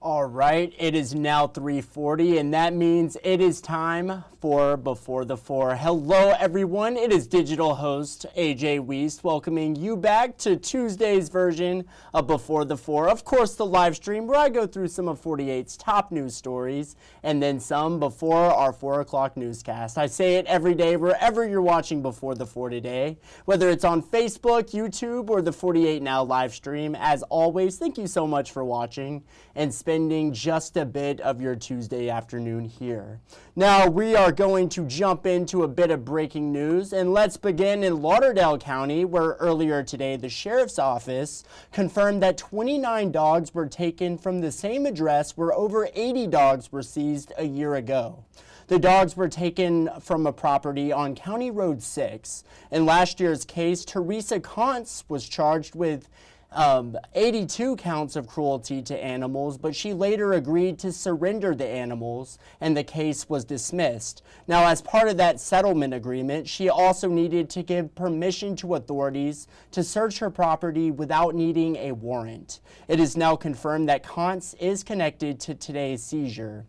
All right, it is now 3:40, and that means it is time for Before the Four. Hello, everyone. It is digital host A.J. Wuest welcoming you back to Tuesday's version of Before the Four. Of course, the live stream where I go through some of 48's top news stories and then some before our 4 o'clock newscast. I say it every day wherever you're watching Before the Four today, whether it's on Facebook, YouTube, or the 48 Now live stream. As always, thank you so much for watching and spending just a bit of your Tuesday afternoon here. Now we are going to jump into a bit of breaking news, and let's begin in Lauderdale County, where earlier today the sheriff's office confirmed that 29 dogs were taken from the same address where over 80 dogs were seized a year ago. The dogs were taken from a property on County Road 6. In last year's case, Teresa Kantz was charged with 82 counts of cruelty to animals, but she later agreed to surrender the animals and the case was dismissed. Now, as part of that settlement agreement, she also needed to give permission to authorities to search her property without needing a warrant. It is now confirmed that Kantz is connected to today's seizure.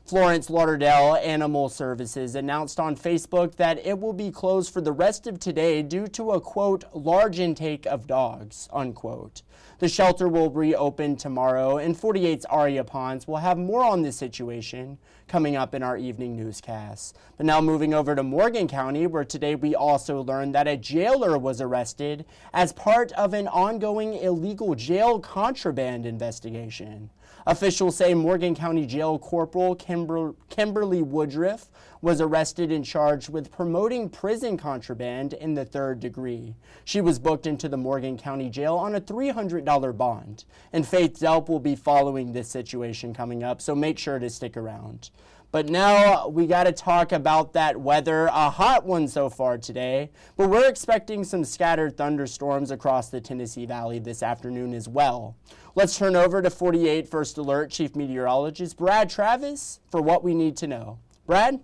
Florence Lauderdale Animal Services announced on Facebook that it will be closed for the rest of today due to a, quote, large intake of dogs, unquote. The shelter will reopen tomorrow, and 48's Aria Pons will have more on this situation coming up in our evening newscasts. But now moving over to Morgan County, where today we also learned that a jailer was arrested as part of an ongoing illegal jail contraband investigation. Officials say Morgan County Jail Corporal Kimberly Woodruff was arrested and charged with promoting prison contraband in the 3rd degree. She was booked into the Morgan County Jail on a $300 bond. And Faith Delp will be following this situation coming up, so make sure to stick around. But now we got to talk about that weather, a hot one so far today, but we're expecting some scattered thunderstorms across the Tennessee Valley this afternoon as well. Let's turn over to 48 First Alert Chief Meteorologist Brad Travis for what we need to know. Brad?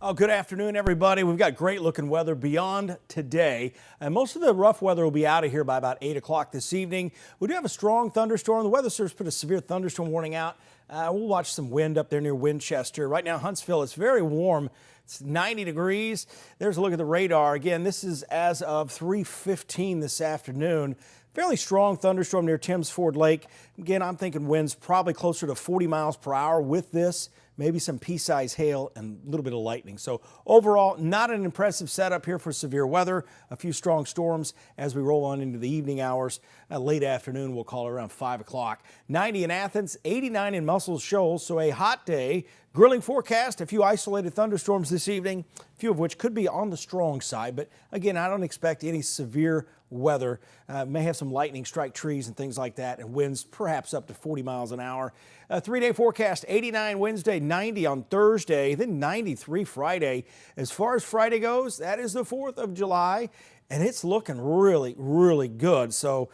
Oh, good afternoon, everybody. We've got great looking weather beyond today. And most of the rough weather will be out of here by about 8 o'clock this evening. We do have a strong thunderstorm. The Weather Service put a severe thunderstorm warning out. We'll watch some wind up there near Winchester. Right now, Huntsville, it's very warm. It's 90 degrees. There's a look at the radar. Again, this is as of 3:15 this afternoon. Fairly strong thunderstorm near Timms Ford Lake. Again, I'm thinking winds probably closer to 40 miles per hour with this. Maybe some pea-sized hail and a little bit of lightning. So overall, not an impressive setup here for severe weather. A few strong storms as we roll on into the evening hours. Late afternoon, we'll call it around 5 o'clock. 90 in Athens, 89 in Muscle Shoals. So a hot day. Grilling forecast, a few isolated thunderstorms this evening, a few of which could be on the strong side. But again, I don't expect any severe weather. May have some lightning strike trees and things like that, and winds perhaps up to 40 miles an hour. A 3-day forecast, 89 Wednesday, 90 on Thursday, then 93 Friday. As far as Friday goes, that is the 4th of July. And it's looking really, really good. So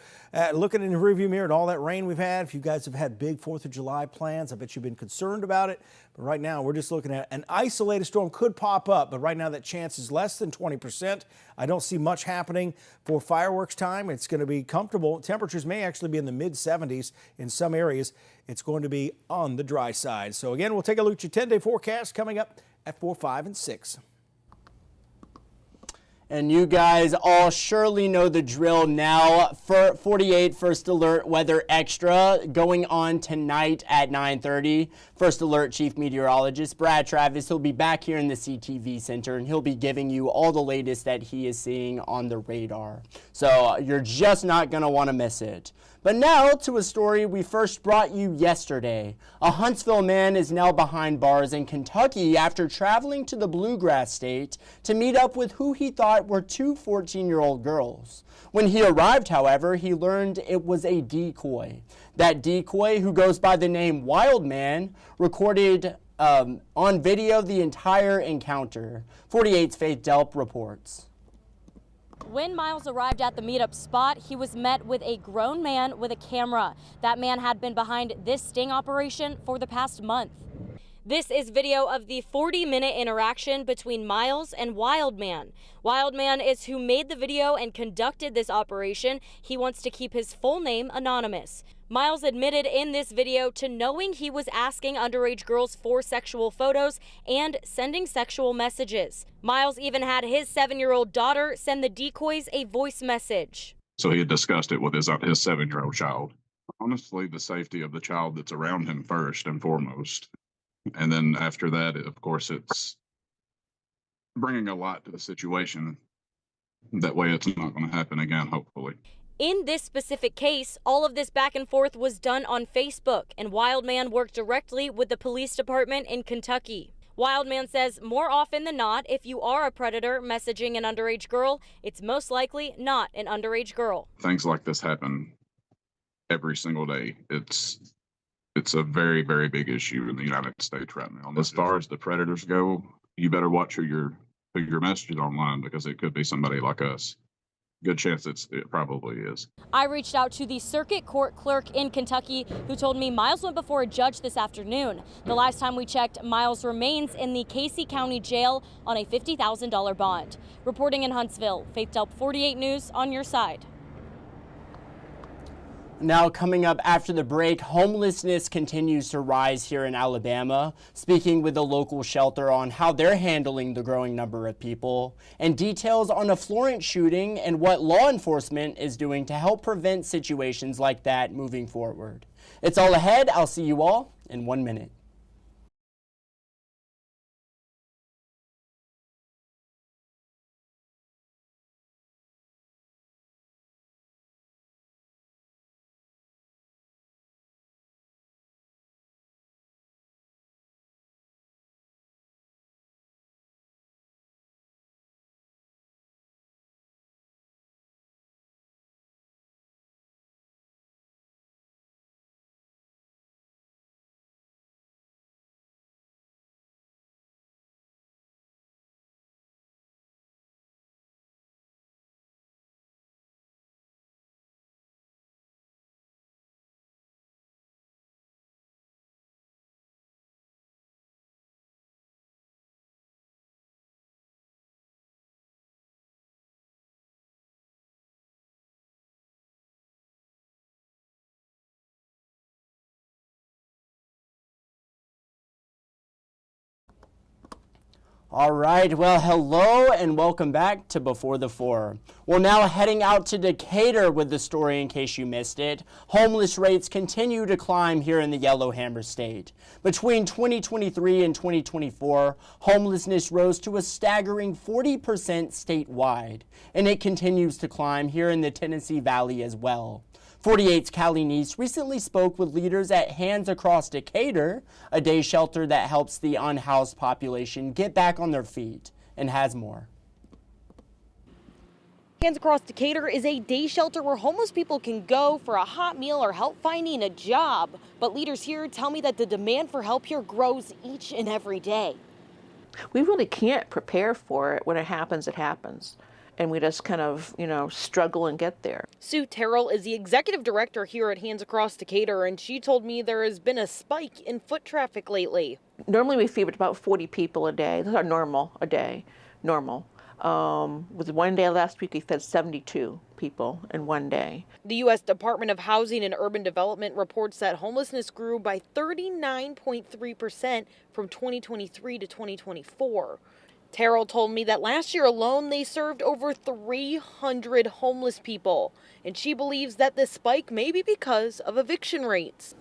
looking in the rearview mirror at all that rain we've had, if you guys have had big 4th of July plans, I bet you've been concerned about it. But right now, we're just looking at an isolated storm could pop up. But right now, that chance is less than 20%. I don't see much happening for fireworks time. It's going to be comfortable. Temperatures may actually be in the mid-70s in some areas. It's going to be on the dry side. So again, we'll take a look at your 10-day forecast coming up at 4, 5, and 6. And you guys all surely know the drill now. For 48 First Alert Weather Extra going on tonight at 9:30. First Alert Chief Meteorologist Brad Travis, he'll be back here in the CTV Center and he'll be giving you all the latest that he is seeing on the radar. So you're just not going to want to miss it. But now to a story we first brought you yesterday. A Huntsville man is now behind bars in Kentucky after traveling to the Bluegrass State to meet up with who he thought were two 14-year-old girls. When he arrived, however, he learned it was a decoy. That decoy, who goes by the name Wild Man, recorded on video the entire encounter. 48's Faith Delp reports. When Miles arrived at the meetup spot, he was met with a grown man with a camera. That man had been behind this sting operation for the past month. This is video of the 40-minute interaction between Miles and Wild Man. Wild Man is who made the video and conducted this operation. He wants to keep his full name anonymous. Miles admitted in this video to knowing he was asking underage girls for sexual photos and sending sexual messages. Miles even had his 7-year-old daughter send the decoys a voice message. So he had discussed it with his 7-year-old child. Honestly, the safety of the child that's around him first and foremost. And then after that, of course, it's bringing a lot to the situation. That way it's not going to happen again, hopefully. In this specific case, all of this back and forth was done on Facebook, and Wildman worked directly with the police department in Kentucky. Wildman says more often than not, if you are a predator messaging an underage girl, it's most likely not an underage girl. Things like this happen every single day. It's a very, very big issue in the United States right now. As far as the predators go, you better watch who your messages online, because it could be somebody like us. Good chance it probably is. I reached out to the circuit court clerk in Kentucky, who told me Miles went before a judge this afternoon. The last time we checked, Miles remains in the Casey County Jail on a $50,000 bond. Reporting in Huntsville, Faith Delp 48 News on your side. Now, coming up after the break, homelessness continues to rise here in Alabama. Speaking with a local shelter on how they're handling the growing number of people, and details on a Florence shooting and what law enforcement is doing to help prevent situations like that moving forward. It's all ahead. I'll see you all in 1 minute. All right, well, hello and welcome back to Before the Four. We're now heading out to Decatur with the story in case you missed it. Homeless rates continue to climb here in the Yellowhammer State. Between 2023 and 2024, homelessness rose to a staggering 40% statewide, and it continues to climb here in the Tennessee Valley as well. 48's Callie Neese recently spoke with leaders at Hands Across Decatur, a day shelter that helps the unhoused population get back on their feet, and has more. Hands Across Decatur is a day shelter where homeless people can go for a hot meal or help finding a job. But leaders here tell me that the demand for help here grows each and every day. We really can't prepare for it. When it happens, it happens. And we just kind of, struggle and get there. Sue Terrell is the executive director here at Hands Across Decatur, and she told me there has been a spike in foot traffic lately. Normally we feed about 40 people a day. Those are normal a day, normal. With one day last week, we fed 72 people in one day. The U.S. Department of Housing and Urban Development reports that homelessness grew by 39.3% from 2023 to 2024. Terrell told me that last year alone, they served over 300 homeless people, and she believes that this spike may be because of eviction rates.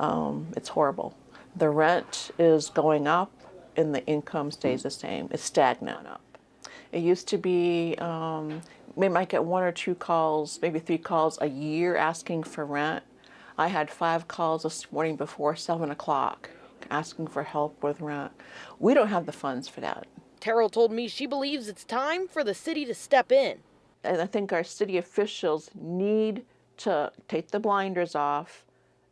It's horrible. The rent is going up and the income stays the same. It's stagnant up. It used to be, we might get 1 or 2 calls, maybe 3 calls a year asking for rent. I had 5 calls this morning before 7 o'clock asking for help with rent. We don't have the funds for that. Terrell told me she believes it's time for the city to step in. And I think our city officials need to take the blinders off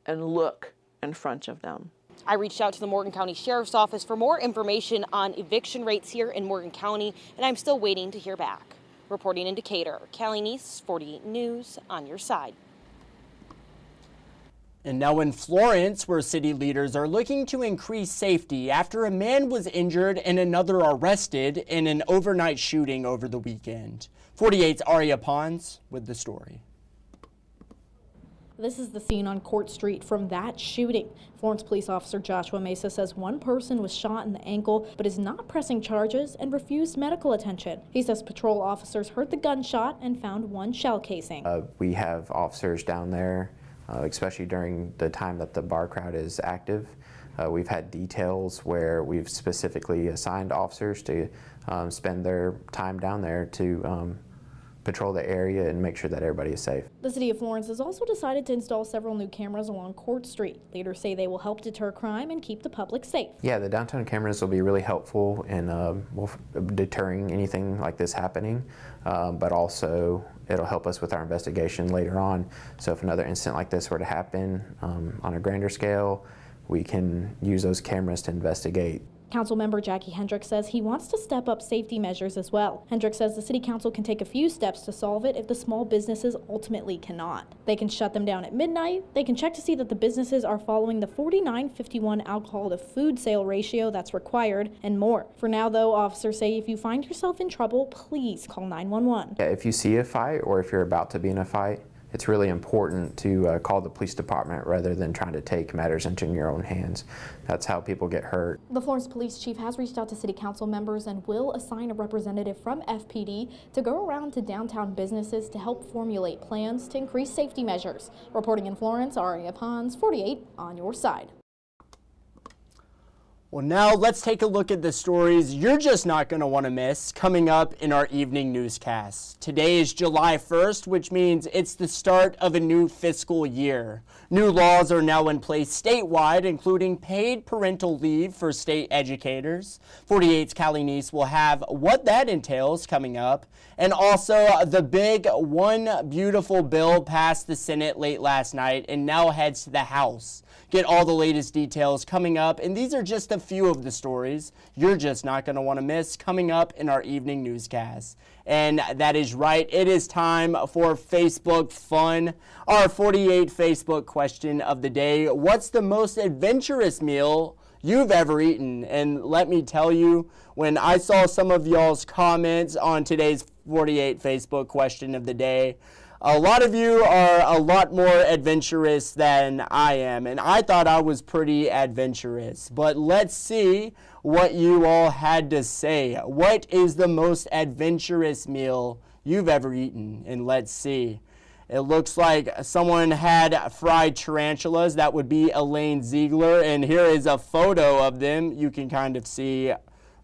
and look in front of them. I reached out to the Morgan County Sheriff's Office for more information on eviction rates here in Morgan County, and I'm still waiting to hear back. Reporting in Decatur, Callie Neese, 48 News, on your side. And now in Florence, where city leaders are looking to increase safety after a man was injured and another arrested in an overnight shooting over the weekend. 48's Aria Pons with the story. This is the scene on Court Street from that shooting. Florence police officer Joshua Mesa says one person was shot in the ankle but is not pressing charges and refused medical attention. He says patrol officers heard the gunshot and found one shell casing. We have officers down there, especially during the time that the bar crowd is active. We've had details where we've specifically assigned officers to spend their time down there to patrol the area and make sure that everybody is safe. The city of Florence has also decided to install several new cameras along Court Street. Leaders say they will help deter crime and keep the public safe. Yeah, the downtown cameras will be really helpful in deterring anything like this happening, but also it'll help us with our investigation later on. So if another incident like this were to happen on a grander scale, we can use those cameras to investigate. Councilmember Jackie Hendricks says he wants to step up safety measures as well. Hendricks says the city council can take a few steps to solve it if the small businesses ultimately cannot. They can shut them down at midnight. They can check to see that the businesses are following the 49-51 alcohol to food sale ratio that's required, and more. For now, though, officers say if you find yourself in trouble, please call 911. Yeah, if you see a fight or if you're about to be in a fight, it's really important to call the police department rather than trying to take matters into your own hands. That's how people get hurt. The Florence police chief has reached out to city council members and will assign a representative from FPD to go around to downtown businesses to help formulate plans to increase safety measures. Reporting in Florence, Aria Pons, 48 on your side. Well, now let's take a look at the stories you're just not going to want to miss coming up in our evening newscast. Today is July 1st, which means it's the start of a new fiscal year. New laws are now in place statewide, including paid parental leave for state educators. 48's Callie Neese will have what that entails coming up. And also the big one beautiful bill passed the Senate late last night and now heads to the House. Get all the latest details coming up, and these are just a few of the stories you're just not going to want to miss coming up in our evening newscast. And that is right, it is time for Facebook fun. Our 48 Facebook question of the day: what's the most adventurous meal you've ever eaten? And let me tell you, when I saw some of y'all's comments on today's 48 Facebook question of the day, a lot of you are a lot more adventurous than I am, and I thought I was pretty adventurous. But let's see what you all had to say. What is the most adventurous meal you've ever eaten? And let's see. It looks like someone had fried tarantulas. That would be Elaine Ziegler, and here is a photo of them. You can kind of see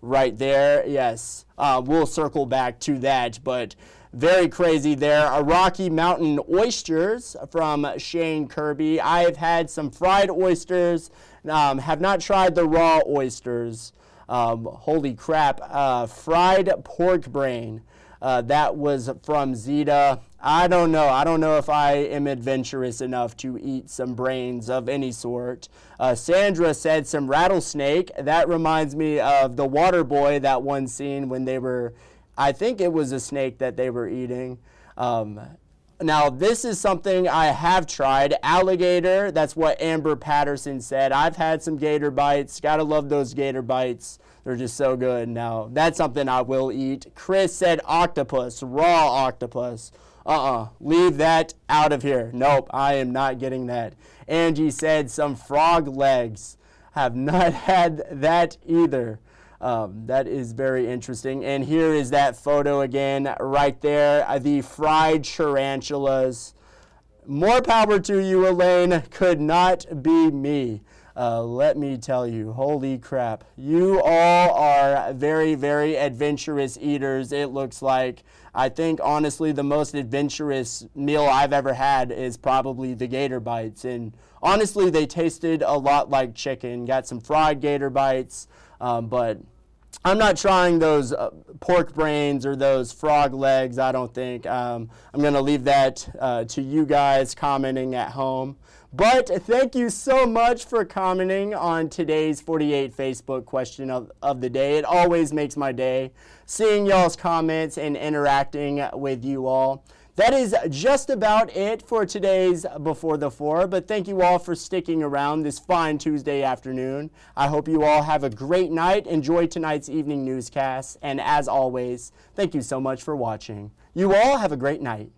right there. Yes, we'll circle back to that, but very crazy there. Rocky Mountain oysters from Shane Kirby. I've had some fried oysters, have not tried the raw oysters. Holy crap. Fried pork brain. That was from Zeta. I don't know. I don't know if I am adventurous enough to eat some brains of any sort. Sandra said some rattlesnake. That reminds me of the Water Boy, that one scene when they were, I think it was a snake that they were eating. Now, this is something I have tried. Alligator, that's what Amber Patterson said. I've had some gator bites. Gotta love those gator bites. They're just so good. Now, that's something I will eat. Chris said octopus, raw octopus. Leave that out of here. Nope, I am not getting that. Angie said some frog legs. Have not had that either. That is very interesting. And here is that photo again, right there, the fried tarantulas. More power to you, Elaine. Could not be me. Let me tell you, holy crap. You all are very, very adventurous eaters, it looks like. I think, honestly, the most adventurous meal I've ever had is probably the gator bites. And honestly, they tasted a lot like chicken. Got some fried gator bites, but I'm not trying those pork brains or those frog legs, I don't think. I'm going to leave that to you guys commenting at home. But thank you so much for commenting on today's 48 Facebook question of the day. It always makes my day seeing y'all's comments and interacting with you all. That is just about it for today's Before the Four, but thank you all for sticking around this fine Tuesday afternoon. I hope you all have a great night. Enjoy tonight's evening newscast, and as always, thank you so much for watching. You all have a great night.